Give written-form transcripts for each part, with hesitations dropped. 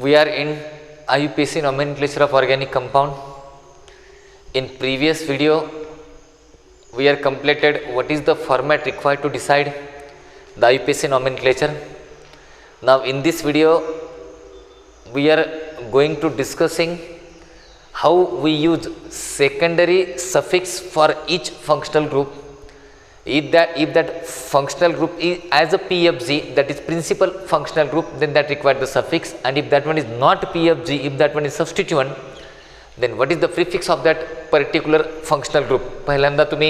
We are in IUPAC nomenclature of organic compound. In previous video, we are completed what is the format required to decide the IUPAC nomenclature. Now in this video, we are going to discussing how we use secondary suffix for each functional group. If that functional group is as a PFG, that is principal functional group, then that requires the suffix, and if that one is not PFG, if that one is substituent, then what is the prefix of that particular functional group? पहिल्यांदा तुम्ही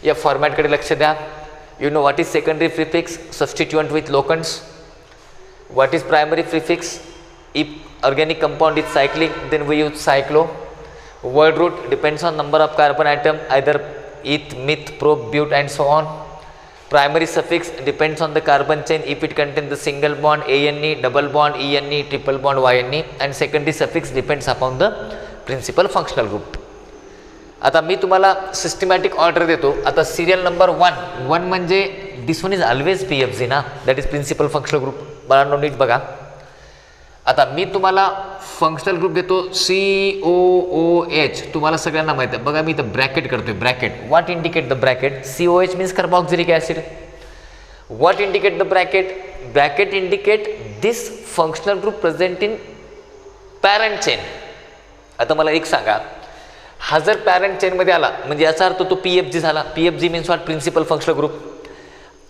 या format कडे लक्ष द्या. You know what is secondary prefix? Substituent with locants. What is primary prefix? If organic compound is cyclic, then we use cyclo. Word root depends on number of carbon atom, either eth, meth, prop, but and so on. Primary suffix depends on the carbon chain if it contains the single bond ANE, double bond ENE, triple bond YNE, and secondary suffix depends upon the principal functional group. आता मी तुम्हाला systematic order देतो. आता serial number 1 म्हणजे this one is always PFG ना, that is principal functional group. बाळांनो नीट बघा. आता मी तुम्हाला फंक्शनल ग्रुप देतो COOH. तुम्हाला सगळ्यांना माहिती आहे. बघा मी इथं ब्रॅकेट करतोय. Bracket what indicate the bracket? COH means carboxylic acid. What indicate the bracket? Bracket indicate this functional group present in parent chain. आता मला एक सांगा, हा जर पॅरेंट चेनमध्ये आला म्हणजे याचा अर्थ तो PFG झाला. PFG means what? Principal functional group.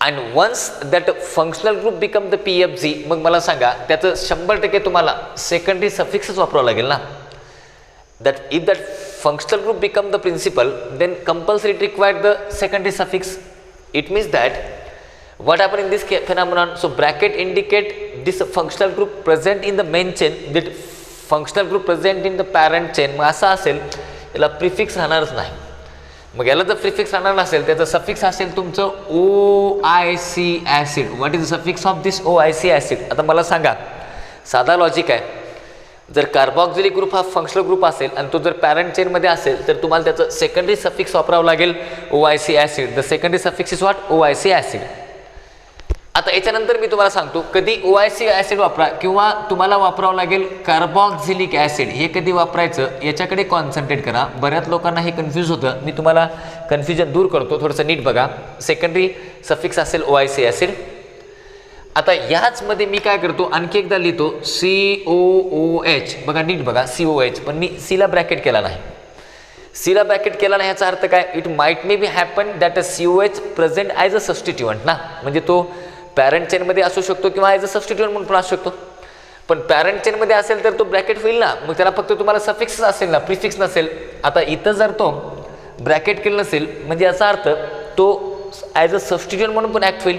And once that functional group become the PFG, मग मला सांगा त्याचं 100% तुम्हाला सेकंडरी सफिक्सच वापरावं लागेल ना. That if that functional group become the principal, then compulsory it required the secondary suffix. It means that what happened in this phenomenon? So bracket indicate this functional group present in the main chain, that functional group present in the parent chain. मग असं असेल याला prefix राहणारच नाही. मग याला जर prefix राहणार नसेल, त्याचा सफिक्स असेल तुमचं OIC acid. What is the suffix of this OIC acid? आता मला सांगा, साधा लॉजिक आहे. जर कार्बोक्सिलिक ग्रुप हा फंक्शनल ग्रुप असेल आणि तो जर पॅरेंट चेनमध्ये असेल, तर तुम्हाला त्याचं सेकंडरी सफिक्स वापरावं लागेल OIC acid. The secondary suffix is what? OIC acid. आता याच्यानंतर मी तुम्हाला सांगतो कधी OIC ॲसिड वापरा किंवा तुम्हाला वापरावं लागेल कार्बोक्सिलिक ॲसिड. हे कधी वापरायचं याच्याकडे कॉन्सन्ट्रेट करा. बऱ्याच लोकांना हे कन्फ्यूज होतं. मी तुम्हाला कन्फ्युजन दूर करतो. थोडंसं नीट बघा. सेकंडरी सफिक्स असेल OIC ॲसिड. आता याचमध्ये मी काय करतो, आणखी एकदा लिहितो COOH. बघा नीट बघा, COH. पण मी सीला ब्रॅकेट केला नाही. सीला ब्रॅकेट केला नाही याचा अर्थ काय? It might may be happen that a COH present as a substituent ना. म्हणजे तो पॅरेंट चेनमध्ये असू शकतो किंवा ॲज अ सबस्टिट्युएंट म्हणून पण असू शकतो. पण पॅरेंट चेनमध्ये असेल तर तो ब्रॅकेट होईल ना. मग त्याला फक्त तुम्हाला सफिक्स असेल ना, प्रिफिक्स नसेल. आता इथं जर तो ब्रॅकेट केलं नसेल म्हणजे याचा अर्थ तो ॲज अ सबस्टिट्युएंट म्हणून पण ॲक्ट होईल.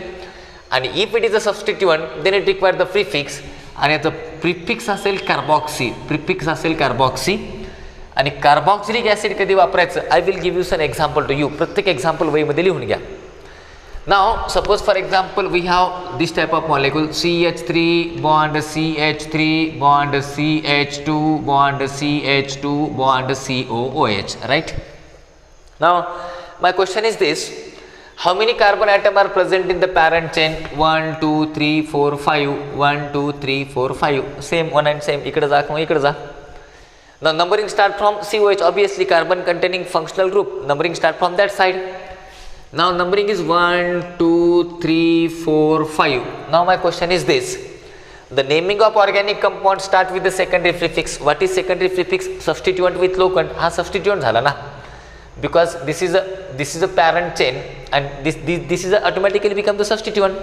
आणि if it is a substituent then it require the prefix. आणि याचं प्रिफिक्स असेल कार्बॉक्सी. प्रिफिक्स असेल कार्बॉक्सी. आणि कार्बोक्सिलिक ॲसिड कधी वापरायचं? I will give you some example to you. प्रत्येक एक्झाम्पल वहीमध्ये लिहून घ्या. Now suppose for example we have this type of molecule CH3 bond CH3 bond CH2 bond CH2 bond COOH, right? Now my question is this: how many carbon atom are present in the parent chain? 1 2 3 4 5. 1 2 3 4 5. Same one and same. इकडे जा किंवा इकडे जा. Now numbering start from COH. Obviously carbon containing functional group. Numbering start from that side. Now numbering is 1 2 3 4 5. Now my question is this: the naming of organic compound start with the secondary prefix. What is secondary prefix? Substituent with locant. हा substituent झाला ना, because this is a parent chain and this is automatically become the substituent.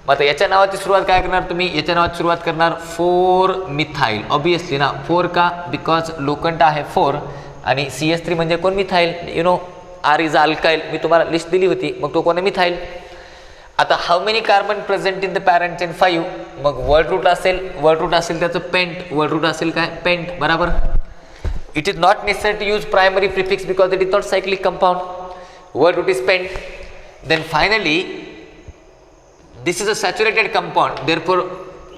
मग आता याच्या नावाची सुरुवात काय करणार तुम्ही? याच्या नावाची सुरुवात करणार 4 मिथाइल. ऑब्वियसली ना, 4 का? बिकॉज लोकंट आहे 4 आणि CH3 म्हणजे कोण? Methyl. You know R is alkyl. मी तुम्हाला लिस्ट दिली होती. मग तो कोण आहे? मिथाइल. आता how many carbon present in the parent chain? 5. मग वर्ड रूट असेल त्याचं पेंट. वर्ड रूट असेल काय? पेंट. बरोबर. It is not necessary to use primary prefix because it is not cyclic compound. Word root is pent. Then finally this is a saturated compound, therefore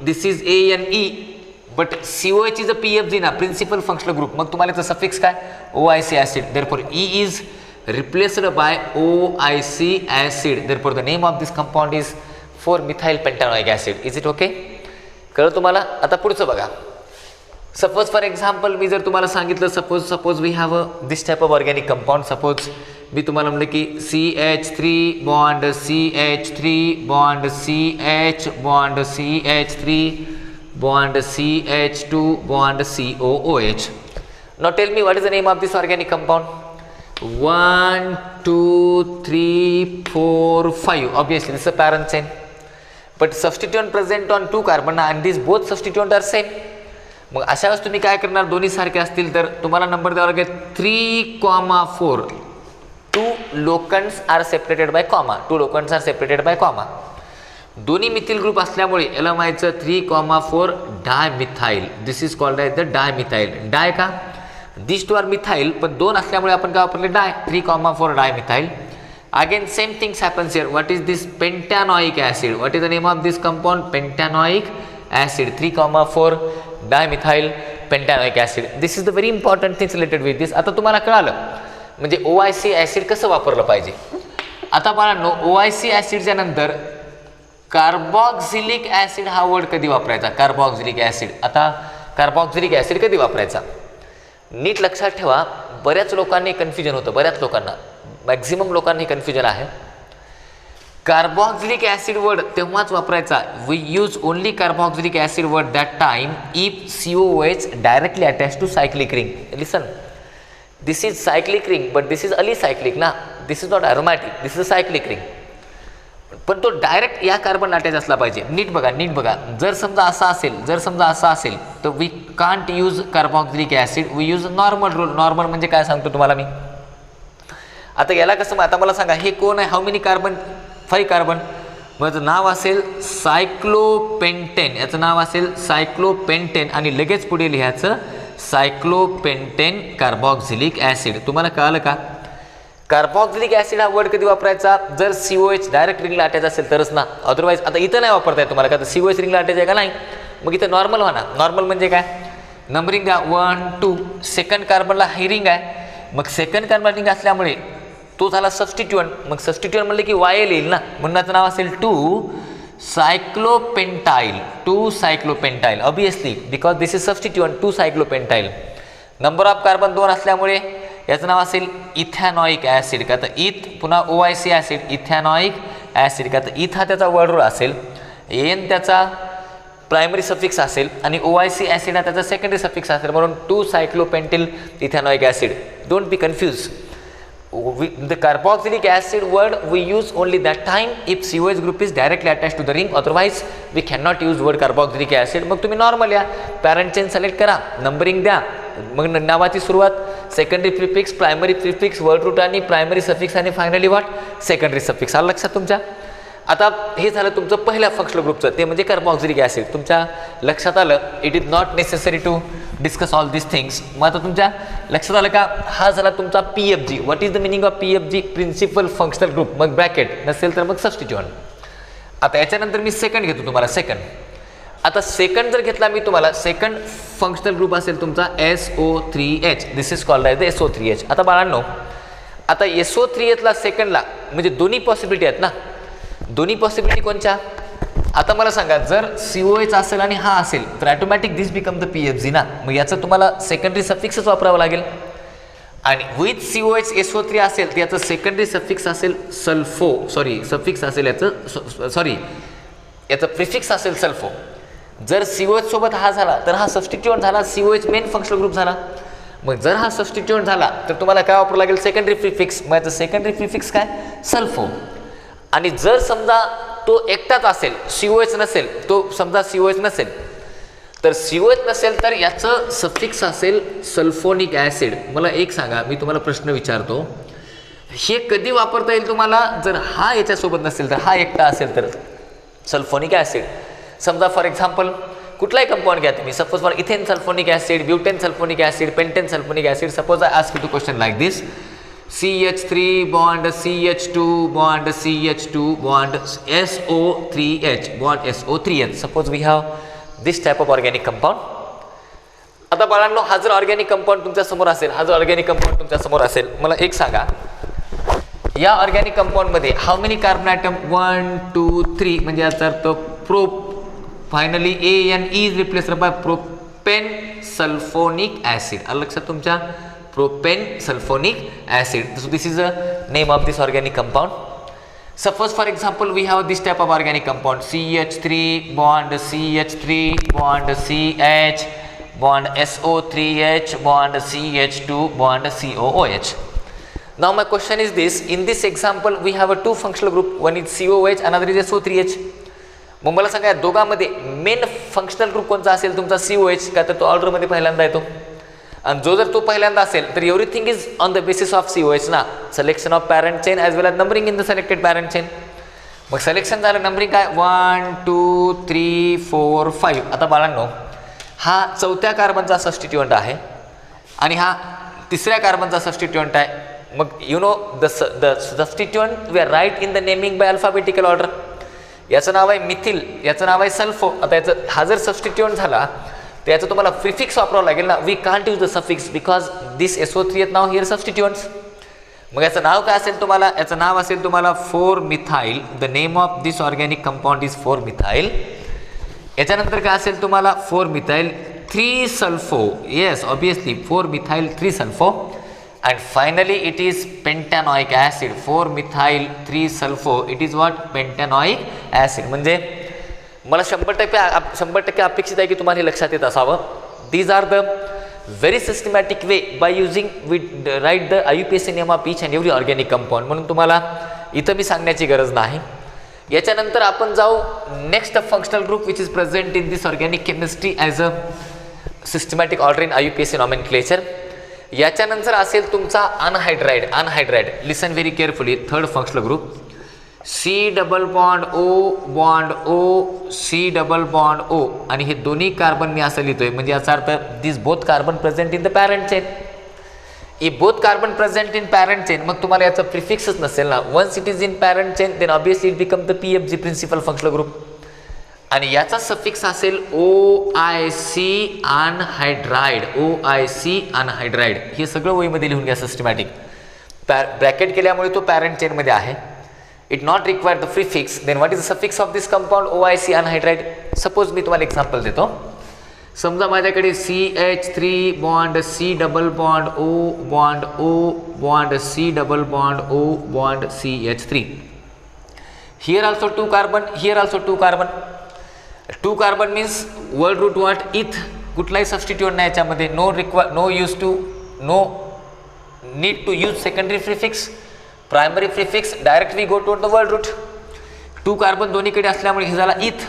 this is ANE, but COH is a PFG ना, principal functional group. मग तुम्हाला याचा suffix काय? OIC acid. Therefore E is replaced by OIC acid. Therefore the name of this compound is 4-methyl pentanoic acid. Is it okay? कळलं तुम्हाला? आता पुढचं बघा. सपोज फॉर एक्झाम्पल मी जर तुम्हाला सांगितलं suppose we have this type of organic compound. Suppose मी तुम्हाला म्हणलं की CH3 bond CH3 bond CH bond CH3 bond CH2 bond COOH. Now tell me what is the name of this organic compound? 1 2 3 4 5. Obviously this is a parent chain, but substituent present on 2 carbon and these both substituent are same. मग अशा वेळेस तुम्ही काय करणार, दोन्ही सारखे असतील तर तुम्हाला नंबर द्यावा लागेल 3,4. 2 locants are separated by comma. 2 locants are separated by comma. दोन्ही मिथिल ग्रुप असल्यामुळे याला म्हणायचं 3,4 dimethyl. This is called as the dimethyl. Di का, दिस टू आर मिथाइल, पण 2 असल्यामुळे आपण काय वापरले di. 3,4 dimethyl. Again same things happens here. What is this? Pentanoic acid. What is the name of this compound? Pentanoic acid. 3,4 dimethyl pentanoic acid. This is the very important things related with this. आता तुम्हाला कळालं म्हणजे OIC acid कसं वापरलं पाहिजे. आता बाळांनो OIC ॲसिडच्या नंतर कार्बॉक्झिलिक ॲसिड हा वर्ड कधी वापरायचा? Carboxylic acid. आता कार्बॉक्झिलिक ॲसिड कधी वापरायचा? नीट लक्षात ठेवा, बऱ्याच लोकांनी कन्फ्युजन होतं, बऱ्याच लोकांना, मॅक्झिमम लोकांनी कन्फ्युजन आहे. कार्बॉक्झिलिक ॲसिड वर्ड तेव्हाच वापरायचा. We use only carboxylic acid word that time if COOH directly attach to cyclic ring. Listen, this is cyclic ring but this is alicyclic ना. This is not aromatic, this is cyclic ring. पण तो direct या carbon attach असला पाहिजे. नीट बघा. जर समजा असा असेल तर we can't use carboxylic acid, we use normal rule. Normal म्हणजे काय सांगतो तुम्हाला मी. आता याला कसं, आता मला सांगा हे कोण आहे? How many carbon? 5 कार्बन. माझं नाव असेल सायक्लोपेंटेन. याचं नाव असेल सायक्लोपेंटेन आणि लगेच पुढे लिहायचं सायक्लोपेंटेन कार्बॉक्झिलिक ॲसिड. तुम्हाला कळालं का? कार्बॉक्झिलिक ॲसिड हा वर्ड कधी वापरायचा? जर COH डायरेक्ट रिंगला अटॅच असेल तरच ना. अदरवाईज आता इथं नाही वापरता येत तुम्हाला, का तर COH रिंगला अटॅच आहे का नाही. मग इथं नॉर्मल व्हा ना. नॉर्मल म्हणजे काय? नंबरिंग द्या 1 2. सेकंड कार्बनला ही रिंग आहे, मग सेकंड कार्बन रिंग असल्यामुळे तो झाला सबस्टिट्युएंट. मग सबस्टिट्युएंट म्हणलं की YL येईल ना, म्हणून याचं नाव असेल 2 cyclopentyl. 2 cyclopentyl obviously because this is substituent. 2 cyclopentyl. Number of carbon 2 असल्यामुळे याचं नाव असेल इथॅनॉइक ॲसिड. का तर इथ पुन्हा OIC ॲसिड, इथॅनॉइक ॲसिड. का तर इथ हा त्याचा वर्ड रूल असेल, एन त्याचा प्रायमरी सफिक्स असेल आणि OIC ॲसिड हा त्याचा सेकंडरी सफिक्स असेल, म्हणून 2 cyclopentyl ethanoic acid. Don't be confuse. The carboxylic acid word we use only that time if COH group is directly attached to the ring, otherwise we cannot use word carboxylic acid. मग तुम्ही normal या parent chain select करा, numbering द्या, मग नावाची सुरुवात secondary prefix, primary prefix, word root आणि primary suffix आणि फायनली व्हॉट सेकंडरी सफिक्स. आलं लक्षात तुमच्या? आता हे झालं तुमचं पहिल्या फंक्शनल ग्रुपचं, ते म्हणजे कार्बॉक्झिलिक ॲसिड. तुमच्या लक्षात आलं, it is not necessary to discuss all this things. मग आता तुमच्या लक्षात आलं का? हा झाला तुमचा PFG. What is the meaning of PFG? Principal functional group. मग ब्रॅकेट नसेल तर मग सबस्टिट्युएंट. आता याच्यानंतर मी सेकंड घेतो तुम्हाला. आता सेकंड जर घेतला मी तुम्हाला, सेकंड फंक्शनल ग्रुप असेल तुमचा SO3H. This is called as the SO3H. आता बाळांनो, आता SO3H ला सेकंडला म्हणजे दोन्ही पॉसिबिलिटी आहेत ना. दोन्ही पॉसिबिलिटी कोणच्या? आता मला सांगा, जर COH असेल आणि हा असेल तर automatic this become the PFG ना. मग याचं तुम्हाला सेकंडरी सफिक्सच वापरावं लागेल. आणि विथ COH SO3 असेल तर याचं सेकंडरी सफिक्स असेल सफिक्स असेल याचं प्रिफिक्स असेल सल्फो. जर COH सोबत हा झाला तर हा सबस्टिट्युएंट झाला, COH मेन फंक्शनल ग्रुप झाला. मग जर हा सबस्टिट्युएंट झाला तर तुम्हाला काय वापरावं लागेल? Secondary prefix. मग याचं सेकंडरी प्रिफिक्स काय? सल्फो. आणि जर समजा तो एकटाच असेल, COH नसेल, तो समजा COH नसेल, तर COH नसेल तर याचं सफिक्स असेल सल्फोनिक ॲसिड. मला एक सांगा, मी तुम्हाला प्रश्न विचारतो, हे कधी वापरता येईल तुम्हाला? जर हा याच्यासोबत नसेल तर, हा एकटा असेल तर सल्फोनिक ॲसिड. समजा फॉर एक्झाम्पल कुठलाही कंपाऊंड घ्या तुम्ही, suppose for ethane sulphonic acid, butane sulphonic acid, pentane sulphonic acid. Suppose I ask you to question like this, CH3 bond CH2 bond CH2 bond SO3H bond SO3H. Suppose we have this type of organic compound. आता बाळांनो, हा जर organic compound तुमच्या समोर असेल, मला एक सांगा, या ऑर्गॅनिक कंपाऊंड मध्ये हाऊ मेनी कार्बन ॲटम? 1 2 3. म्हणजे याचा अर्थ finally AN is replaced by propane sulphonic acid. आलं लक्षात तुमच्या? Propane sulphonic acid. So this is a name of this organic compound. Suppose for example we have this type of organic compound CH3 bond CH3 bond CH bond SO3H bond CH2 bond COOH. Now my question is this, in this example we have a two functional group, one is COOH another is SO3H. मग मला सांगा या दोघांमध्ये main functional group कोणता असेल तुमचा COH का, तर तो ऑर्डरमध्ये पहिल्यांदा येतो. आणि जो जर तो पहिल्यांदा असेल तर everything is on the basis of COH ना, selection of parent chain as well as numbering in the selected parent chain. मग सिलेक्शन झालं, नंबरिंग काय 1 2 3 4 5. आता बाळांनो हा चौथ्या कार्बनचा सबस्टिट्युएंट आहे आणि हा तिसऱ्या कार्बनचा सबस्टिट्युएंट आहे. मग you know the substituent we are write in the naming by alphabetical order. याचं नाव आहे मिथिल, याचं नाव आहे सल्फो. आता याचं हा जर सबस्टिट्युएंट झाला तर याचं तुम्हाला प्रिफिक्स वापरावं लागेल ना. We can't use the suffix because this SO3 नाव हिअर सबस्टिट्युएंट्स. मग याचं नाव काय असेल तुम्हाला? याचं नाव असेल तुम्हाला 4 methyl. The name of this organic compound is 4 methyl. याच्यानंतर काय असेल तुम्हाला 4 methyl 3 sulpho. Yes obviously 4 methyl 3 sulpho. And finally it is pentanoic acid. 4 methyl 3 sulpho it is what? Pentanoic acid. म्हणजे मला 100% अपेक्षित आहे की तुम्हाला हे लक्षात येत असावं. These are the very systematic way by using we write the IUPAC name of each and every organic compound. म्हणून तुम्हाला इथं मी सांगण्याची गरज नाही. याच्यानंतर आपण जाऊ next functional group which is present in this organic chemistry as a systematic order in IUPAC nomenclature. याच्यानंतर असेल तुमचा anhydride. Anhydride listen very carefully. Third functional group C double bond O C double bond O. आणि हे दोन्ही carbon मी असं लिहितोय म्हणजे याचा अर्थ this both carbon present in the parent chain. If both carbon present in parent chain मग तुम्हाला याचं प्रिफिक्सच नसेल ना. Once it is in parent chain then obviously it become the PFG principal functional group. आणि याचा सफिक्स असेल OIC anhydride. OIC anhydride. हे सगळं वहीमध्ये लिहून घ्या सिस्टमॅटिक. ब्रॅकेट केल्यामुळे तो पॅरेंट चेनमध्ये आहे. It not require the prefix. Then what is the suffix of this compound? OIC anhydride. Suppose मी तुम्हाला एक्झाम्पल देतो. समजा माझ्याकडे CH3 bond C double bond O bond O bond C double bond O bond CH3. Here also 2 carbon. Here also 2 carbon. 2 carbon means word root what? Eth. कुठलाही substitute नाही याच्यामध्ये. No need to use secondary prefix. Primary prefix direct we go to the word root. 2 carbon दोन्हीकडे असल्यामुळे हे झाला इथ.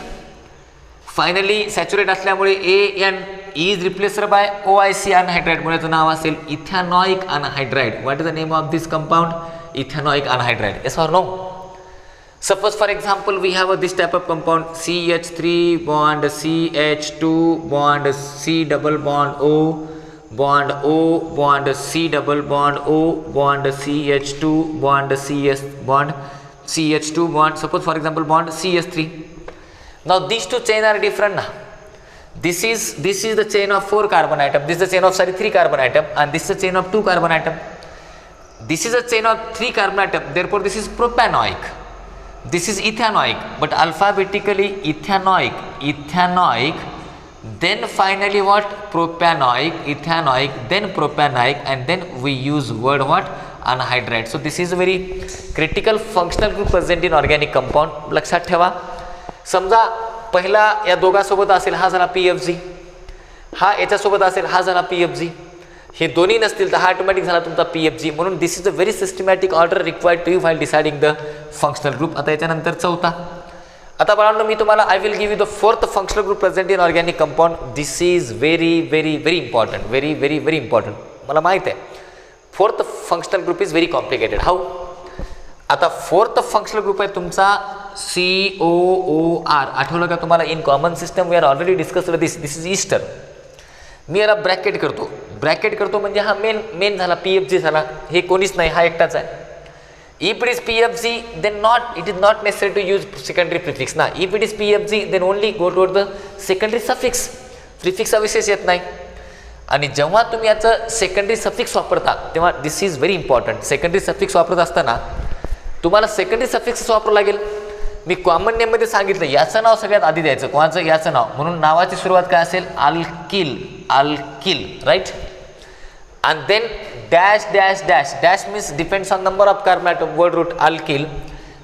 Finally saturate असल्यामुळे AN is replaced by OIC anhydride. मुळे याचं नाव असेल ethanoic anhydride. What is the name of this compound? Ethanoic anhydride. Yes or no? Suppose for example we have this type of compound CH3 bond CH2 bond C double bond O bond O bond C double bond O bond CH2 bond CS bond CH2 bond suppose for example bond CH3. Now these two chain are different now. This is the chain of 4 carbon atom. This is the chain of 3 carbon atom and this is the chain of 2 carbon atom. This is a chain of 3 carbon atom. Therefore this is propanoic. This is ethanoic. But alphabetically ethanoic. Then finally what? Propanoic, ethanoic, then propanoic, and then we use word what? Anhydride. So this is a very critical functional group present in organic compound. लक्षात ठेवा. समजा पहिला या दोघांसोबत असेल हा झाला PFG, हा याच्यासोबत असेल हा झाला PFG. हे दोन्ही नसतील तर हा ऑटोमॅटिक झाला तुमचा PFG. म्हणून this is a very systematic order required to you while deciding the functional group. आता याच्यानंतर चौथा. आता बाळांनो मी तुम्हाला I will give you the fourth functional group present in organic compound. This is very very very important. Very very very important. मला माहीत आहे fourth functional group is very complicated. How? आता फोर्थ फंक्शनल ग्रुप आहे तुमचा COOR. आठवलं का तुम्हाला? In common system we are already discussed this. This is ester. मी याला ब्रॅकेट करतो म्हणजे हा मेन झाला PFG झाला. हे कोणीच नाही, हा एकटाच आहे. If it is PFG, then it is not necessary to use secondary prefix ना. If it is PFG, then only go toward the secondary suffix. Prefix चा विशेष येत नाही. आणि जेव्हा तुम्ही याचं सेकंडरी सफिक्स वापरता तेव्हा this is very important. Secondary suffix वापरत असताना तुम्हाला सेकंडरी सफिक्स वापरावं लागेल. मी कॉमन नेममध्ये सांगितलं याचं नाव सगळ्यात आधी द्यायचं, कोणाचं, याचं नाव. म्हणून नावाची सुरुवात काय असेल, alkyl, alkyl, right. And then dash dash dash, dash means depends on number of carbon atom, word root alkyl.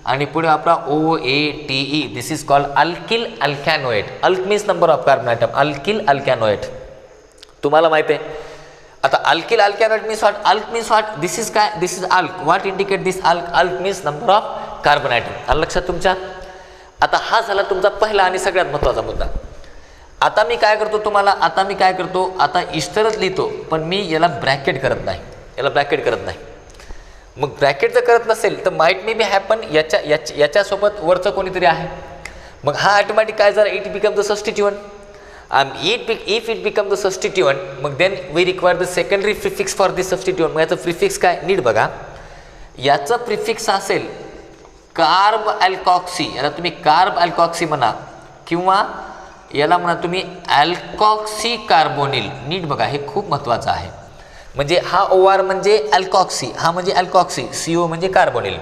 आणि पुढे आपला OATE, this is called alkyl alkanoate. Alk means number of carbon atom, alkyl alkanoate. तुम्हाला माहिती आहे आता alkyl alkanoate means what, alk means what, this is काय, this is alk. What indicate this alk, alk means number of carbon atom. आलं लक्षात तुमच्या. आता हा झाला तुमचा पहिला आणि सगळ्यात महत्त्वाचा मुद्दा. आता मी काय करतो तुम्हाला, आता इस्टरच लिहितो, पण मी याला ब्रॅकेट करत नाही, मग ब्रॅकेट जर करत नसेल तर माइट मे बी हॅपन याच्यासोबत वरचं कोणीतरी आहे, मग हा ऑटोमॅटिक काय झाला, it become the substituent. If it become the substituent, मग then we require the secondary prefix for this substituent. मग याचं प्रिफिक्स काय, नीट बघा. याचं प्रिफिक्स असेल कार्ब अल्कॉक्सी, याला तुम्ही कार्ब अल्कॉक्सी म्हणा किंवा याला म्हणा तुम्ही अल्कॉक्सी कार्बोनिल. नीट बघा, हे खूप महत्त्वाचं आहे. म्हणजे हा OR म्हणजे अल्कॉक्सी, हा म्हणजे अल्कॉक्सी, CO म्हणजे कार्बोनिल,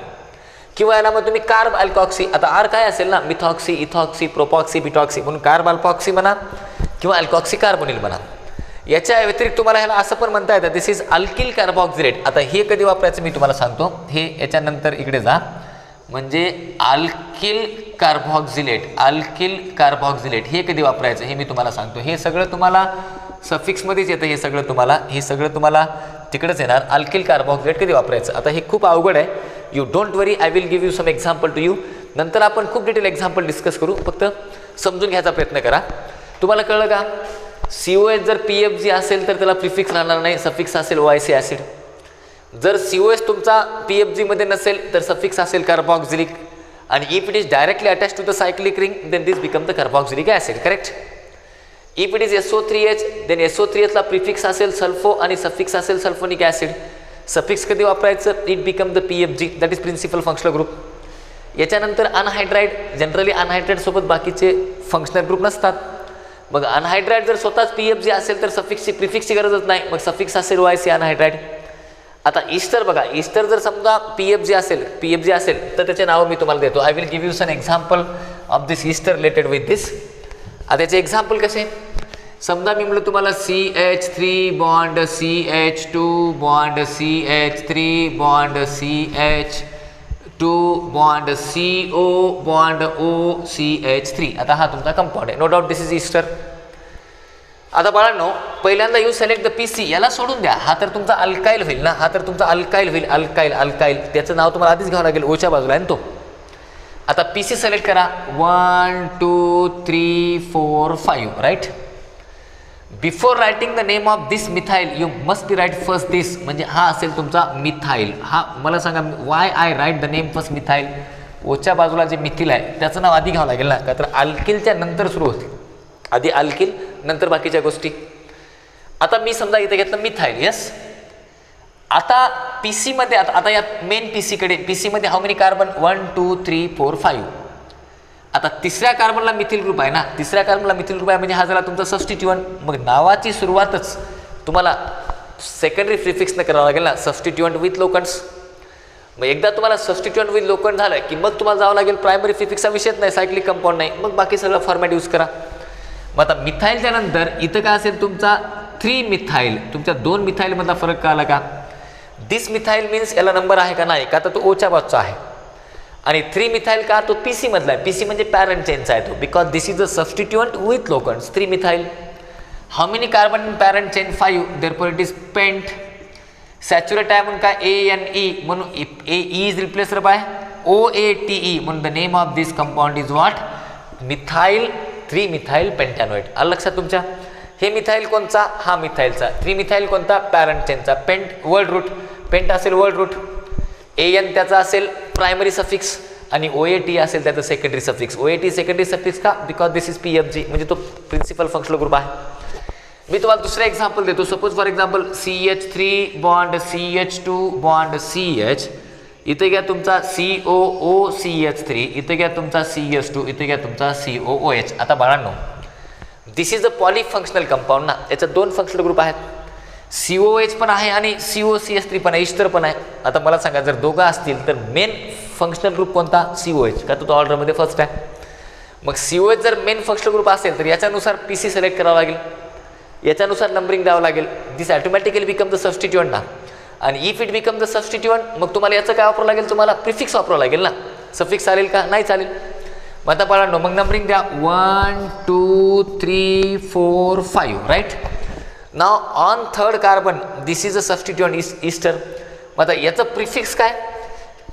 किंवा याला मग तुम्ही कार्ब अल्कॉक्सी. आता R काय असेल ना, मिथॉक्सी, इथॉक्सी, प्रोपॉक्सी, बिटॉक्सी, म्हणून कार्ब अल्कॉक्सी म्हणा किंवा अल्कॉक्सी कार्बोनिल म्हणा. याच्या व्यतिरिक्त तुम्हाला ह्याला असं पण म्हणता येतं, दिस इज अल्किल कार्बॉक्झिलेट. आता हे कधी वापरायचं मी तुम्हाला सांगतो, हे याच्यानंतर इकडे जा, म्हणजे अल्किल कार्बॉक्झिलेट हे कधी वापरायचं हे मी तुम्हाला सांगतो. हे सगळं तुम्हाला सफिक्समध्येच येतं, हे सगळं तुम्हाला तिकडेच येणार. अल्किल कार्बॉक्झिलेट कधी वापरायचं, आता हे खूप अवघड आहे. You don't worry, I will give you some example to you. नंतर आपण खूप डिटेल एक्झाम्पल डिस्कस करू, फक्त समजून घ्यायचा प्रयत्न करा. तुम्हाला कळलं का, COH जर PFG असेल तर त्याला प्रिफिक्स राहणार नाही, सफिक्स असेल OIC ॲसिड. जर COH तुमचा PFG मध्ये नसेल तर सफिक्स असेल कार्बॉक्झिलिक. आणि if it is directly attach to the cyclic ring then this become the carboxylic acid, correct. If it is SO3H then SO3H ला प्रिफिक्स असेल सल्फो आणि सफिक्स असेल सल्फोनिक ॲसिड. सफिक्स कधी वापरायचं, it become the PFG, that is principal functional group. याच्यानंतर anhydride, generally अनहायड्राईड सोबत बाकीचे functional group नसतात. मग अनहायड्राईड जर स्वतःच PFG असेल तर सफिक्सची प्रिफिक्सची गरजच नाही, मग सफिक्स असेल OIC अनहायड्राईड. आता ईस्टर बघा, ईस्टर जर समजा PFG असेल तर त्याचे नाव मी तुम्हाला देतो. I will give you some example of this ester related with this. आता त्याचे एक्झाम्पल कसे, समजा मी म्हटलं तुम्हाला CH3 bond CH2 bond CH3 bond CH2 bond CO bond OCH3. आता हा तुमचा कंपाऊंड आहे, no doubt this is ester. आता बाळांनो, पहिल्यांदा यू सिलेक्ट द PC, याला सोडून द्या, हा तर तुमचा अल्काईल होईल ना, अल्काईल. त्याचं नाव तुम्हाला आधीच घ्यावं लागेल, ओच्या बाजूला आहे ना तो. आता PC सिलेक्ट करा, 1 2 3 4 5, right. Before writing the name of this methyl you must be write first this. म्हणजे हा असेल तुमचा मिथाईल. हा मला सांगा, why I write the name first methyl. ओच्या बाजूला जे मिथिल आहे त्याचं नाव आधी घ्यावं लागेल ना, का तर अल्किलच्या नंतर सुरू होते, आधी अल्किल नंतर बाकीच्या गोष्टी. आता मी समजा इथे घेतलं मिथाईल, यस. आता PC मध्ये, आता या मेन PC मध्ये हाऊ मेनी कार्बन, 1 2 3 4 5. आता तिसऱ्या कार्बनला मिथिल ग्रुप आहे ना, म्हणजे हा झाला तुमचा सबस्टिट्यूएंट. मग नावाची सुरुवातच तुम्हाला सेकंडरी प्रिफिक्सनं करावं लागेल ना, सबस्टिट्यूएंट विथ लोकंड्स. मग एकदा तुम्हाला सबस्टिट्यूएंट विथ लोकंड झालं की मग तुम्हाला जावं लागेल प्रायमरी प्रिफिक्सचा विषयच नाही, सायक्लिक कंपाऊंड नाही, मग बाकी सगळं फॉर्मॅट यूज करा. मग आता मिथाईलच्या नंतर इथं काय असेल तुमचा 3 मिथाईल. तुमच्या 2 मिथाईलमधला फरक कळला का. दिस मिथाईल मीन्स याला नंबर आहे का नाही, का तर तो ओच्या बाजूचा आहे. आणि 3 मिथाईल का, तो PC मधला आहे. PC म्हणजे पॅरंट चेनचा आहे तो, because this is a substituent with locants. 3 methyl. How many carbon in parent chain, 5, therefore it is pent. Saturate आहे म्हणून काय, ANE, म्हणून E is replaced by OATE, म्हणून the name of this compound is what, methyl 3 methyl pentanoate. आलं लक्षात तुमच्या. हे methyl कोणचा, हा मिथाईलचा. 3 मिथाईल कोणता, पॅरंट चेनचा. पेंट वर्ड रूट, पेंट असेल वर्ड रूट. AN त्याचा असेल प्रायमरी सफिक्स आणि OAT असेल त्याचं secondary suffix. OAT secondary suffix का, बिकॉज दिस इज PFG, म्हणजे तो प्रिन्सिपल फंक्शनल ग्रुप आहे. मी तुम्हाला दुसरं एक्झाम्पल देतो. Suppose for example CH3 bond CH2 bond CH, इथे घ्या तुमचा COOCH3, इथे घ्या तुमचा CH2, इथे घ्या तुमचा COOH. आता बाळांनो, दिस इज अ पॉलिफंक्शनल कंपाऊंड ना, याच्यात 2 फंक्शनल ग्रुप आहेत. COH पण आहे आणि COCH3 पण आहे, इस्टर पण आहे. आता मला सांगा, जर दोघं असतील तर मेन फंक्शनल ग्रुप कोणता? COH, का तो ऑर्डरमध्ये फर्स्ट आहे. मग COH जर मेन फंक्शनल ग्रुप असेल तर याच्यानुसार PC सिलेक्ट करावं लागेल, याच्यानुसार नंबरिंग द्यावं लागेल. दिस ऑटोमॅटिकली बिकम द सबस्टिट्युएंट ना. आणि if it become the substituent मग तुम्हाला याचं काय वापरावं लागेल? तुम्हाला प्रिफिक्स वापरावं लागेल ना. सफिक्स चालेल का? नाही चालेल. मग आता पाळा मग नंबरिंग द्या 1 2 3 4 5 राईट. नाव on third carbon this is a substituent ester. मग आता याचं प्रिफिक्स काय?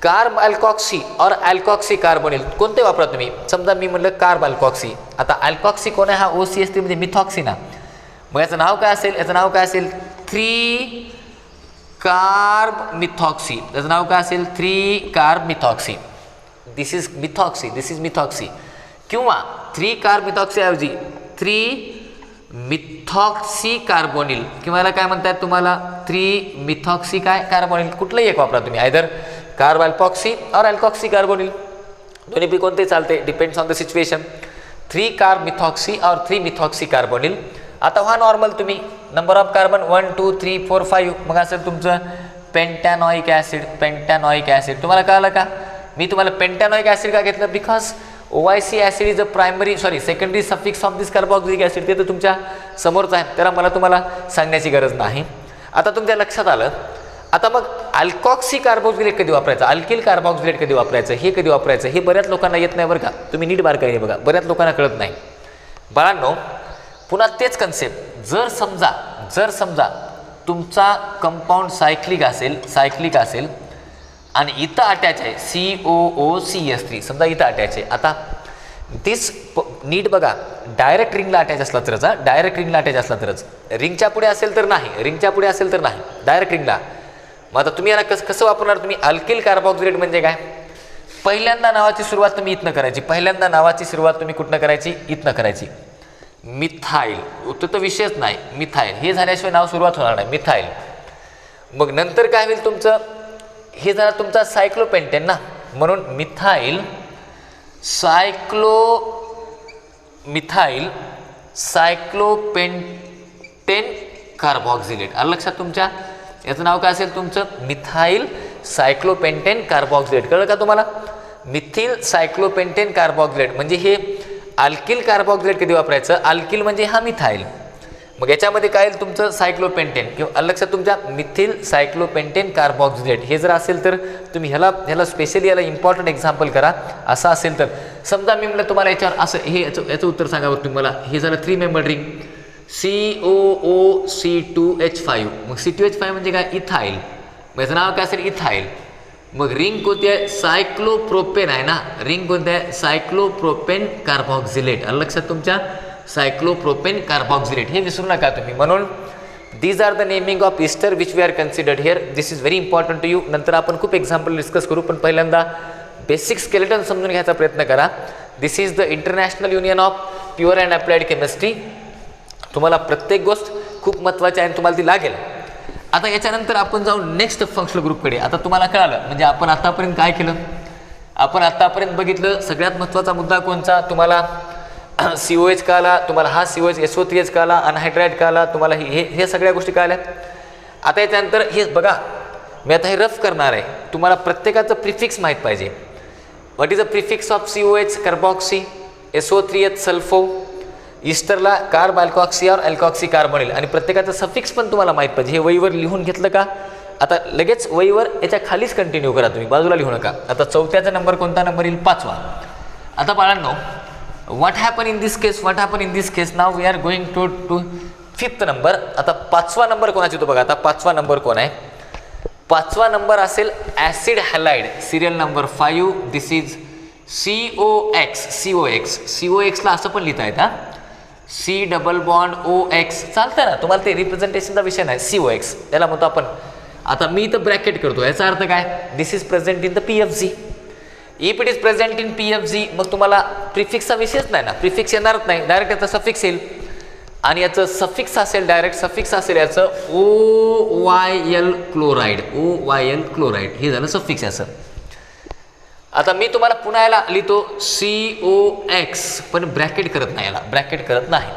कार्ब अल्कॉक्सी और अल्कॉक्सी कार्बोनिल कोणते वापरा तुम्ही? समजा मी म्हणलं कार्ब अल्कॉक्सी. आता अल्कॉक्सी कोण आहे? हा OCH3 म्हणजे मिथॉक्सी ना. मग याचं नाव काय असेल? याचं नाव काय असेल? 3 कार्ब मिथॉक्सी. याचं नाव काय असेल? 3 carb methoxy. This is methoxy, this is methoxy. किंवा 3 कार्ब मिथॉक्सी ऐवजी 3 मिथॉक्सी कार्बोनिल किंवा याला काय म्हणतात तुम्हाला? 3 मिथॉक्सी काय कार्बोनिल. कुठलंही एक वापरा तुम्ही, आयदर कार्ब अल्कॉक्सी और अल्कॉक्सी कार्बोनिल, दोन्ही बी कोणते चालते, depends on the situation. 3 carb methoxy और 3 मिथॉक्सी कार्बोनिल. आता हा नॉर्मल तुम्ही नंबर ऑफ कार्बन 1 2 3 4 5 मग असेल तुमचं पेंटॅनॉइक ॲसिड. पेंटॅनॉइक ॲसिड तुम्हाला कळलं का? मी तुम्हाला पेंटॅनॉइक ॲसिड का घेतलं? Because OIC acid is a secondary suffix of this carboxylic acid. ते तर तुमच्या समोरच आहे, त्याला मला तुम्हाला सांगण्याची गरज नाही. आता तुमच्या लक्षात आलं. आता मग अल्कॉक्सी कार्बोक्सिलेट कधी वापरायचं, अल्किल कार्बोक्सिलेट कधी वापरायचं, हे कधी वापरायचं हे बऱ्याच लोकांना येत नाही बरं का. तुम्ही नीट बारकाईने बघा, बऱ्याच लोकांना कळत नाही. बाळांनो पुन्हा तेच कन्सेप्ट. जर समजा तुमचा कंपाऊंड सायक्लिक असेल आणि इथं अटॅच आहे COOCH3 समजा इथं अटॅच आहे. आता दिस नीट बघा, डायरेक्ट रिंगला अटॅच असला तरच, डायरेक्ट रिंगला अटॅच असला तरच, रिंगच्या पुढे असेल तर नाही, डायरेक्ट रिंगला. मग आता तुम्ही याला कसं वापरणार तुम्ही? अल्किल कार्बोक्सिलेट म्हणजे काय? पहिल्यांदा नावाची सुरुवात तुम्ही इथनं करायची. पहिल्यांदा नावाची सुरुवात तुम्ही कुठनं करायची? इथनं करायची. मिथाईल, तो विषयच नाही. मिथाईल हे झाल्याशिवाय नाव सुरुवात होणार नाही. मिथाईल. मग नंतर काय होईल तुमचं? हे झाला तुमचा सायक्लोपेंटेन ना, म्हणून मिथाईल सायक्लोपेंटेन कार्बोक्सिलेट. आलं लक्षात तुमच्या? याचं नाव काय असेल तुमचं? Methyl cyclopentane carboxylate. कळलं का तुम्हाला? मिथिल सायक्लोपेंटेन कार्बोक्सिलेट म्हणजे हे अल्किल कार्बोक्सिलेट कधी वापरायचं? अल्किल म्हणजे हा मिथाईल. मग याच्यामध्ये काय येईल तुमचं? सायक्लोपेंटेन किंवा लक्षात तुमच्या मिथिल सायक्लोपेंटेन कार्बोक्सिलेट. हे जर असेल तर तुम्ही ह्याला स्पेशली याला इम्पॉर्टंट एक्झाम्पल करा. असं असेल तर समजा मी म्हणलं तुम्हाला याच्यावर असं हे याचं उत्तर सांगा बरं तुम्हाला. हे झालं 3 मेंबर रिंग COOC2H5. मग C2H5 म्हणजे काय? इथाईल. मग याचं नाव काय असेल? इथाईल. मग रिंग कोणती आहे? सायक्लोप्रोपेन आहे ना. रिंग कोणती आहे? Cyclopropane carboxylate. आलं लक्षात तुमच्या? सायक्लोप्रोपेन कार्बोक्सिलेट हे विसरू नका तुम्ही. म्हणून these are the naming of ester which we are considered here. This is very important to you. नंतर आपण खूप एक्झाम्पल डिस्कस करू, पण पहिल्यांदा बेसिक स्केलेटन समजून घ्यायचा प्रयत्न करा. This is the international union of pure and applied chemistry. तुम्हाला प्रत्येक गोष्ट खूप महत्त्वाची आहे आणि तुम्हाला ती लागेल. आता याच्यानंतर आपण जाऊ नेक्स्ट फंक्शनल ग्रुपकडे. आता तुम्हाला कळालं म्हणजे आपण आतापर्यंत काय केलं? आपण आतापर्यंत बघितलं सगळ्यात महत्त्वाचा मुद्दा कोणता? तुम्हाला COH कळाला, तुम्हाला हा COH SO3H कळाला, अनहायड्राइड कळाला, तुम्हाला हे सगळ्या गोष्टी कळाल्यात. आता याच्यानंतर हे बघा, मी आता हे रफ करणार आहे. तुम्हाला प्रत्येकाचं प्रिफिक्स माहीत पाहिजे. What is the prefix of COH? Carboxy, SO3H sulpho, ईस्टरला कार्ब अल्कॉक्सी और अल्कॉक्सी कार्बोनिल. आणि प्रत्येकाचं सफिक्स पण तुम्हाला माहीत पाहिजे. हे वहीवर लिहून घेतलं का? आता लगेच वहीवर याच्या खालीच कंटिन्यू करा तुम्ही, बाजूला लिहू नका. आता 4था नंबर कोणता नंबर येईल? 5वा. आता बाळांनो what happened in this case? Now we are going to 5th number. आता 5वा नंबर कोणाची तो बघा. आता 5वा नंबर कोण आहे? 5वा नंबर असेल acid halide, serial number 5. This is COXला असं पण लिहिता येतं. C डबल बॉन्ड OX चालतं ना, तुम्हाला ते रिप्रेझेंटेशनचा विषय नाही. COX त्याला म्हणतो आपण. आता मी इथं ब्रॅकेट करतो, याचा अर्थ काय? This is present in the PFG. If it is present in PFG मग तुम्हाला प्रिफिक्सचा विषयच नाही ना, प्रिफिक्स येणारच नाही, डायरेक्ट याचा सफिक्स येईल. आणि याचं सफिक्स असेल, डायरेक्ट सफिक्स असेल याचं OYL क्लोराईड. हे झालं सफिक्स याचं. आता मी तुम्हाला पुन्हा याला लिहितो COX, पण ब्रॅकेट करत नाही, याला ब्रॅकेट करत नाही.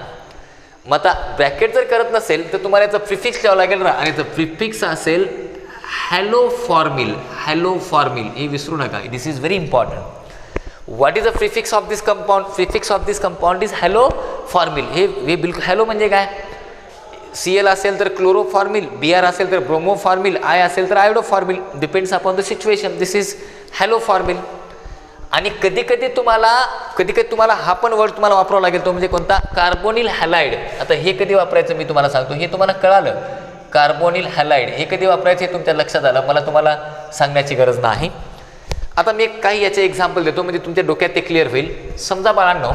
मग आता ब्रॅकेट जर करत नसेल तर तुम्हाला याचं प्रिफिक्स लिहावं लागेल ना. आणि याचं प्रिफिक्स असेल हॅलोफॉर्मिल. हॅलोफॉर्मिल हे विसरू नका, this is very important. What is the prefix of this compound? Prefix of this compound is haloformyl. हे बिलकुल हॅलो म्हणजे काय, Cl असेल तर क्लोरोफॉर्मिल, Br असेल तर ब्रोमोफॉर्मिल, I असेल तर iodoformyl, depends upon the situation. This is haloformyl. आणि कधी कधी तुम्हाला हा पण वर्ड तुम्हाला वापरावा लागेल, तो म्हणजे कोणता, कार्बोनिल हॅलाइड. आता हे कधी वापरायचं मी तुम्हाला सांगतो, हे तुम्हाला कळालं. कार्बोनिल हॅलाइड हे कधी वापरायचं हे तुमच्या लक्षात आलं, मला तुम्हाला सांगण्याची गरज नाही. आता मी काही याचे एक्झाम्पल देतो म्हणजे तुमच्या डोक्यात ते क्लिअर होईल. समजा बाळांनो,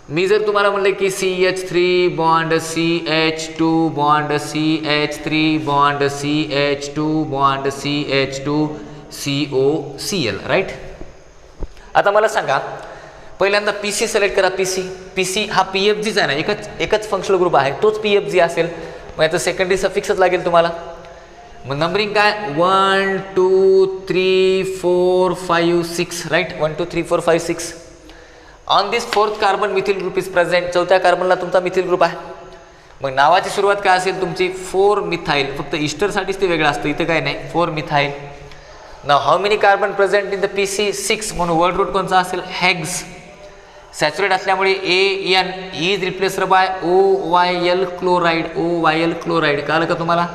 मी जर तुम्हाला म्हणलं की CH3 bond CH2 bond CH3 bond CH2 bond CH2 COCl, right. आता मला सांगा, पहिल्यांदा PC सिलेक्ट करा. PC हा PFGच आहे ना, एकच फंक्शनल ग्रुप आहे, तोच PFG असेल. मग याचं सेकंडरी सफिक्सच लागेल तुम्हाला. मग नंबरिंग काय, 1 2 3 4 5 6, right. 1 2 3 4 5 6. On this fourth carbon methyl group is present. चौथ्या कार्बनला तुमचा मिथिल ग्रुप आहे. मग नावाची सुरुवात काय असेल तुमची, 4 मिथाईल. फक्त ईस्टरसाठीच ते वेगळं असतं, इथं काय नाही, 4 मिथाईल. नाव how many carbon present in the PC? 6. म्हणून वर्ड रूट कोणता असेल, हेक्स. सॅच्युरेट असल्यामुळे AN is replaced by OYl chloride. OYl chloride कळलं का तुम्हाला?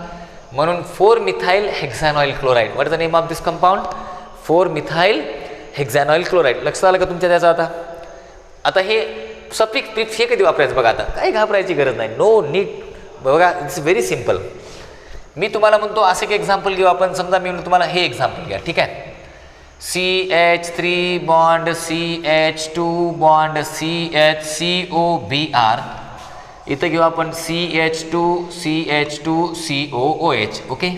म्हणून 4 methyl hexanoyl chloride. What is the name of this compound? 4 methyl hexanoyl chloride. लक्षात आलं का तुमच्या त्याचं? आता हे सफिक्स हे कधी वापरायचं बघा. आता काही घाबरायची गरज नाही, नो नीड. बघा, इट्स व्हेरी सिम्पल. मी तुम्हाला म्हणतो असं एक एक्झाम्पल घेऊ आपण. समजा मी म्हणतो तुम्हाला हे एक्झाम्पल घ्या, ठीक आहे. CH3 bond CH2 bond CHCOBr. इथं घेऊ आपण CH2 COOH. ओके.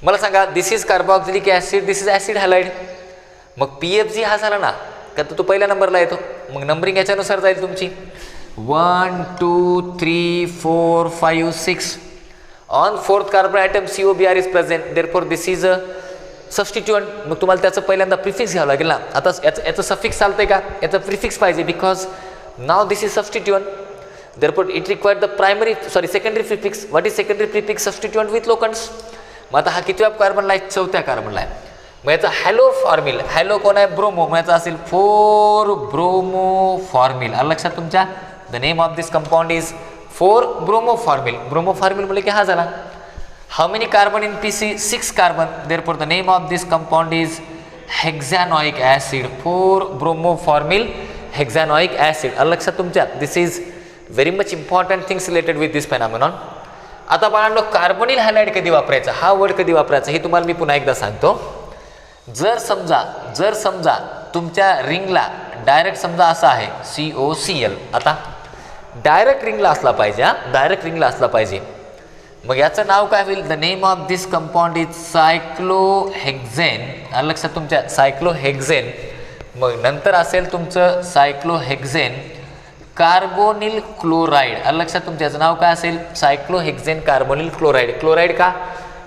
मला सांगा, this is carboxylic acid, this is acid halide. मग PFG हा झाला ना, का तो पहिल्या नंबरला येतो. मग नंबरिंग याच्यानुसार जाईल तुमची. 1 2 3 4 5 6. On fourth carbon atom COBr is present, therefore this is a substituent. मग तुम्हाला त्याचं पहिल्यांदा प्रिफिक्स घ्यावं लागेल ना. आता याचं सफिक्स चालतंय का, याचं प्रिफिक्स पाहिजे, बिकॉज नाव this is substituent. Therefore it required the secondary prefix. What is secondary prefix? Substituent with locants. मग आता हा कितव्या कार्बनला आहे? चौथ्या कार्बनला आहे. मग याचा हॅलोफॉर्मिल. हॅलो कोण आहे? ब्रोमो. मग याचा असेल 4 ब्रोमोफॉर्मिल. आलं लक्षात तुमच्या? The name of this compound is 4 bromoformyl. Bromoformyl म्हणजे की हा झाला. How many carbon in PC? 6 carbon. Therefore the name of this compound is hexanoic acid. 4 bromoformyl hexanoic acid. आलं लक्षात तुमच्या? This is very much important things related with this phenomenon. आता बाळांनो, carbonyl halide कधी वापरायचा, हा वर्ड कधी वापरायचा हे तुम्हाला मी पुन्हा एकदा सांगतो. जर समजा तुमच्या रिंगला डायरेक्ट समजा असा आहे COCl. आता डायरेक्ट रिंगला असला पाहिजे, डायरेक्ट रिंगला असला पाहिजे. मग याचं नाव काय होईल? The name of this compound is cyclohexane. आलं लक्षात तुमच्या? सायक्लोहेक्झेन. मग नंतर असेल तुमचं सायक्लोहेक्झेन कार्बोनिल क्लोराइड. आलं लक्षात तुमच्या? याचं नाव काय असेल? सायक्लोहेक्झेन कार्बोनिल क्लोराइड. क्लोराइड का?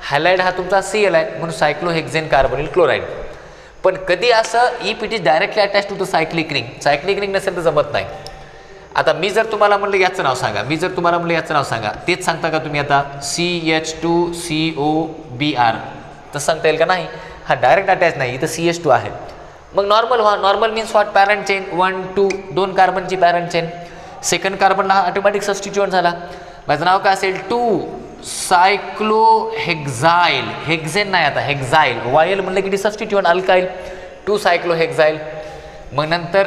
हॅलाइड हा तुमचा Cl आहे, म्हणून सायक्लोहेक्झेन कार्बोनिल क्लोराइड. पण कधी असं if it is directly attach to the cyclic ring नसेल तर जमत नाही. आता मी जर तुम्हाला म्हणलं याचं नाव सांगा, तेच सांगता का तुम्ही? आता CH2COBr तर सांगता येईल का? नाही, हा डायरेक्ट अटॅच नाही, इथं CH2 आहे. मग नॉर्मल व्हा. Normal means what? Parent chain 1 2 2 कार्बनची पॅरंट चेन. सेकंड कार्बनला हा ऑटोमॅटिक सबस्टिट्यूएंट झाला. माझं नाव काय असेल? 2 सायक्लोहेक्झाईल. हेक्झेन नाही, आता हेक्झाईल. वायल म्हणलं की सबस्टिट्यूएंट अल्काईल. 2 सायक्लोहेक्झाईल. मग नंतर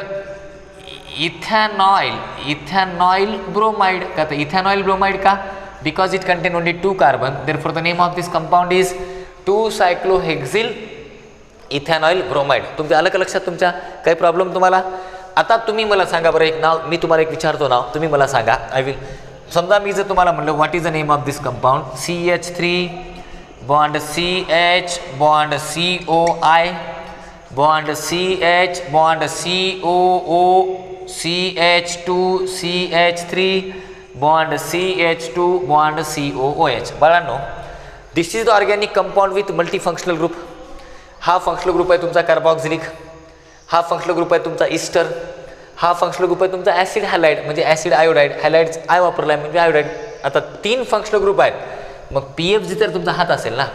इथॅनॉइल ब्रोमाइड. का? तर इथॅनॉइल ब्रोमाइड का? Because it contain only 2 carbon. Therefore the name of this compound is 2 cyclohexyl ethanoyl bromide. तुमच्या आलं का लक्षात तुमच्या? काही प्रॉब्लेम तुम्हाला? आता तुम्ही मला सांगा बरं, एक नाव मी तुम्हाला एक विचारतो, नाव तुम्ही मला सांगा. I will. समजा मी जर तुम्हाला म्हणलं what is the name of this compound? CH3 bond CH bond COI bond CH bond COO CH2 CH3 bond CH2 bond COOH. बाळांनो, this is the organic compound with multifunctional group. हा functional group आहे तुमचा carboxylic. हा functional group आहे तुमचा Easter. हा functional group आहे तुमचा ॲसिड हॅलाइड म्हणजे ॲसिड आयोडाईड. हॅलाइड आय वापरला आहे म्हणजे आयोडाईड. आता 3 फंक्शनल ग्रुप आहेत. मग PFG तर तुमचा हात असेल ना.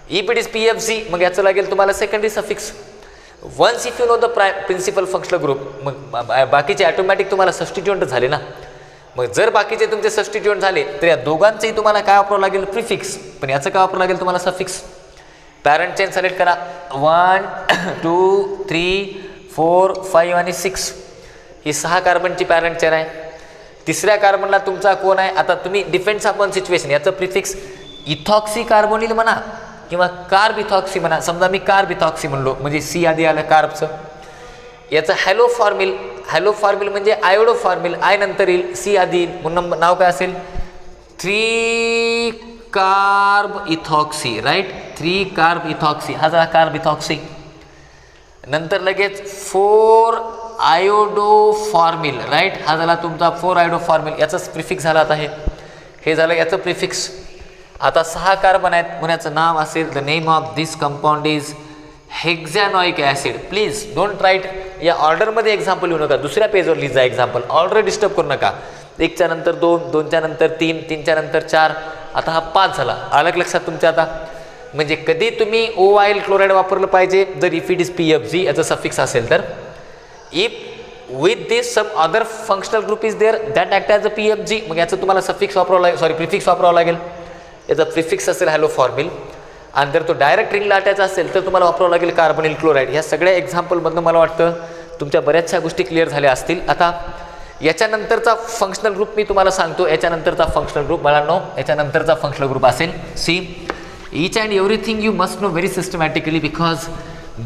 इफ इट इज PFG मग याचं लागेल तुम्हाला secondary suffix. Once if you know the principal functional group मग बाकीचे ऑटोमॅटिक तुम्हाला सबस्टिट्यूएंट झाले ना. मग जर बाकीचे तुमचे सबस्टिट्यूएंट झाले तर या दोघांचंही तुम्हाला काय वापरावं लागेल प्रिफिक्स, पण याचं काय वापरावं लागेल तुम्हाला सफिक्स. पॅरेंट चेन सिलेक्ट करा 1 2 3 4 5 आणि 6 ही 6 कार्बनची पॅरेंट चेन आहे. तिसऱ्या कार्बनला तुमचा कोण आहे, आता तुम्ही डिपेंड्स अपॉन सिच्युएशन, याचं प्रिफिक्स इथॉक्सी कार्बोनिल म्हणा किंवा कार्ब इथॉक्सी म्हणा. समजा मी कार्ब इथॉक्सी म्हणलो म्हणजे C आधी आलं कार्बचं. याचं हॅलो फॉर्मिल म्हणजे आयोडो फॉर्मिल, आय नंतर येईल C आधी येईल म्हणून नाव काय असेल 3 कार्ब इथॉक्सी, राईट. 3 कार्ब इथॉक्सी हा झाला कार्ब इथॉक्सी. नंतर लगेच 4 आयोडो फॉर्मिल, राईट. हा झाला तुमचा 4 आयोडो फॉर्मिल, याचंच प्रिफिक्स झाला. आता हे झालं याचं प्रिफिक्स. आता 6 कार्बन आहेत म्हणून याचं नाव असेल the name of this compound is hexanoic acid. Please don't write या ऑर्डरमध्ये एक्झाम्पल लिहू नका, दुसऱ्या पेजवर लिहिजा एक्झाम्पल. ऑर्डर डिस्टर्ब करू नका. 1च्या नंतर 2, 2च्या नंतर 3, 3च्या नंतर 4, आता हा 5 झाला. अलग लक्षात तुमच्या. आता म्हणजे कधी तुम्ही OIL क्लोराईड वापरलं पाहिजे जर इफ इट इज PFG याचं सफिक्स असेल तर. If with this some other functional group is there that act as a PFG मग याचं तुम्हाला सफिक्स वापरावं लागेल, प्रिफिक्स वापरावं लागेल. याचा प्रिफिक्स असेल हॅलो फॉर्मिल. आणि जर तो डायरेक्ट रिंगला अटॅच असेल तर तुम्हाला वापरावं लागेल कार्बोनिल क्लोराईड. ह्या सगळ्या एक्झाम्पलमधनं मला वाटतं तुमच्या बऱ्याचशा गोष्टी क्लिअर झाल्या असतील. आता याच्यानंतरचा फंक्शनल ग्रुप मी तुम्हाला सांगतो. याच्यानंतरचा फंक्शनल ग्रुप बाळांनो, याच्यानंतरचा फंक्शनल ग्रुप असेल C. Each and everything you must know very systematically because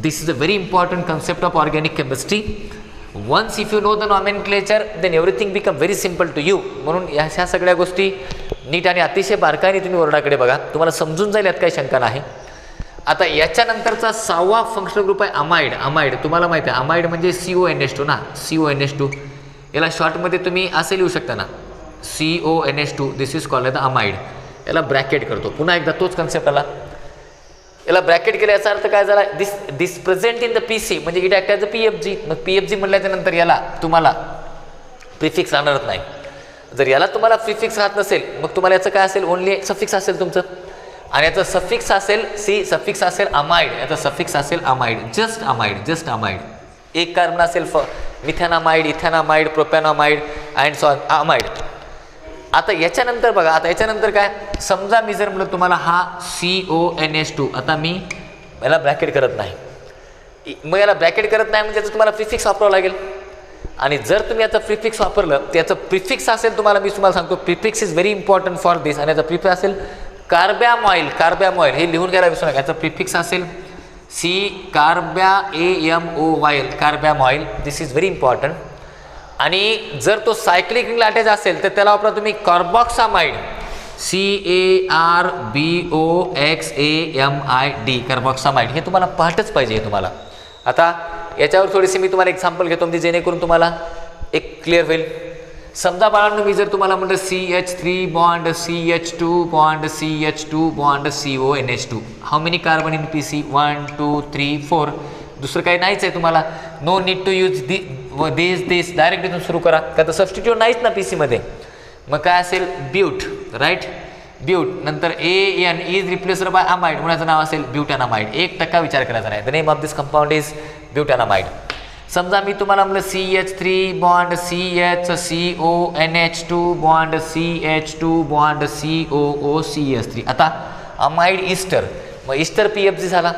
this is a very important concept of organic chemistry. Once if you know the nomenclature then everything become very simple to you. म्हणून ह्या सगळ्या गोष्टी नीट आणि अतिशय बारकाईने तुम्ही वर्डाकडे बघा, तुम्हाला समजून जाईल, यात काही शंका नाही. आता याच्यानंतरचा 6वा फंक्शनल ग्रुप आहे अमाइड. तुम्हाला माहिती आहे अमाइड म्हणजे CONH2 ना, CONH2. याला शॉर्टमध्ये तुम्ही असे लिहू शकता ना CONH2. This is called the amide. याला ब्रॅकेट करतो. पुन्हा एकदा तोच कन्सेप्ट आला. याला ब्रॅकेट केला याचा अर्थ काय झाला, दिस प्रेझेंट इन द PC म्हणजे it act as a PFG. मग PFG म्हटल्याच्या नंतर याला तुम्हाला प्रिफिक्स राहणारच नाही. जर याला तुम्हाला प्रिफिक्स राहत नसेल मग तुम्हाला याचं काय असेल ओनली सफिक्स असेल तुमचं. आणि याचं सफिक्स असेल C, सफिक्स असेल अमाइड. याचा सफिक्स असेल अमाइड, जस्ट अमाइड. एक कार्बन असेल मिथॅनामाइड, इथॅनामाइड, प्रोपॅनामाइड अँड सो अमाइड. आता याच्यानंतर बघा, आता याच्यानंतर काय, समजा मी जर म्हणलं तुम्हाला हा CONH2, आता मी याला ब्रॅकेट करत नाही. मग याला ब्रॅकेट करत नाही म्हणजे याचं तुम्हाला प्रिफिक्स वापरावं लागेल. आणि जर तुम्ही याचं प्रिफिक्स वापरलं तर याचं प्रिफिक्स असेल तुम्हाला, मी तुम्हाला सांगतो prefix is very important for this. आणि याचा प्रिफिक्स असेल कार्बॅमॉइल. हे लिहून घ्यायला विसरू नका. याचं प्रिफिक्स असेल C carbamoyl, carbamoyl. This is very important. आणि जर तो सायक्लिक रिंगला अटॅच असेल तर त्याला वापरा तुम्ही कार्बॉक्सामाइड, CARBOXAMID, कार्बॉक्सामाइड. हे तुम्हाला पाठच पाहिजे हे तुम्हाला. आता याच्यावर थोडीशी मी तुम्हाला एक्झाम्पल घेतो म्हणजे जेणेकरून तुम्हाला एक क्लिअर होईल. समजा बाळांनो मी जर तुम्हाला म्हटलं CH3 bond CH2 bond CH2 bond CONH2. How many carbon in PC? 1 2 3 4. दुसरं काही नाहीच आहे तुम्हाला. No need to use this direct इथून सुरू करा, का तर सबस्टिट्यूट नाहीच ना PC मध्ये. मग काय असेल ब्यूट, राईट. ब्यूट नंतर AN is replaced by amide म्हणून याचं नाव असेल ब्युटॅनामाइड. 1% विचार करायचा नाही. The name of this compound is butanamide. समजा मी तुम्हाला म्हणलं CH3 bond CH CONH2 bond CH2 bond COOCH3. आता अमाइड इस्टर, मग इस्टर PFG झाला.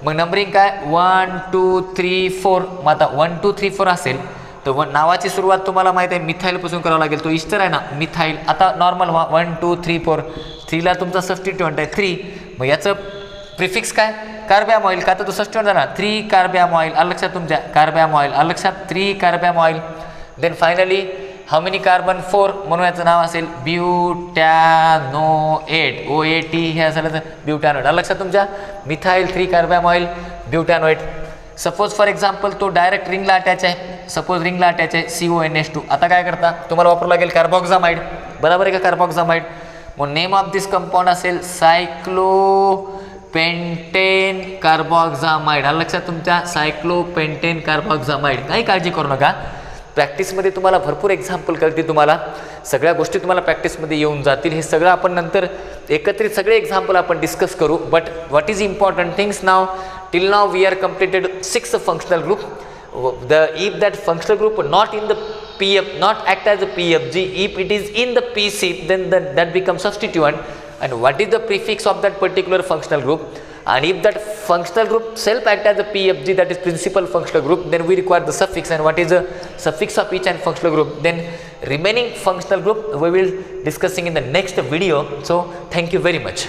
मग नंबरिंग काय 1 2 3 4. मग आता 1 2 3 4 असेल तर नावाची सुरुवात तुम्हाला माहिती आहे मिथाईलपासून करावं लागेल. तो इस्टर आहे ना मिथाईल. आता नॉर्मल 1 2 3 4. 3ला तुमचा सबस्टिट्यूएंट आहे 3. मग याचं प्रिफिक्स काय कार्बॅमॉइल, का तर तो सबस्टिट्यूएंट आहे ना 3 कार्बॅमॉइल. लक्षात तुमच्या कार्बॅमॉइल लक्षात 3 carbamoyl. Then finally how many carbon 4 म्हणून याचं नाव असेल ब्युटॅनोएट. OAT हे असेल तर ब्युटॅनोएट. लक्षात तुमच्या मिथाईल 3 कार्बॅमॉइल ब्युटॅनोएट. सपोज फॉर एक्झाम्पल तो डायरेक्ट रिंगला अटॅच आहे, सपोज रिंगला अटॅच आहे CONH2. आता काय करता तुम्हाला वापरावं लागेल कार्बॉक्सामाइड. बरोबर आहे का कार्बॉक्सामाइड. मग नेम ऑफ दिस कंपाऊंड असेल सायक्लोपेंटेन कार्बॉक्सामाइड. लक्षात तुमच्या सायक्लोपेंटेन कार्बॉक्सामाइड. काही काळजी करू नका. प्रॅक्टिसमध्ये तुम्हाला भरपूर एक्झाम्पल कळतील, तुम्हाला सगळ्या गोष्टी तुम्हाला प्रॅक्टिसमध्ये येऊन जातील. हे सगळं आपण नंतर एकत्रित सगळे एक्झाम्पल आपण डिस्कस करू. But what is important things now, till now we are completed 6 functional group. If that functional group not in the PF, not act as a PFG, if it is in the PC, then that becomes substituent. And what is the prefix of that particular functional group? And if that functional group self act as a PFG, that is principal functional group, then we require the suffix. And what is the suffix of each and functional group? Then remaining functional group we will discussing in the next video. So thank you very much.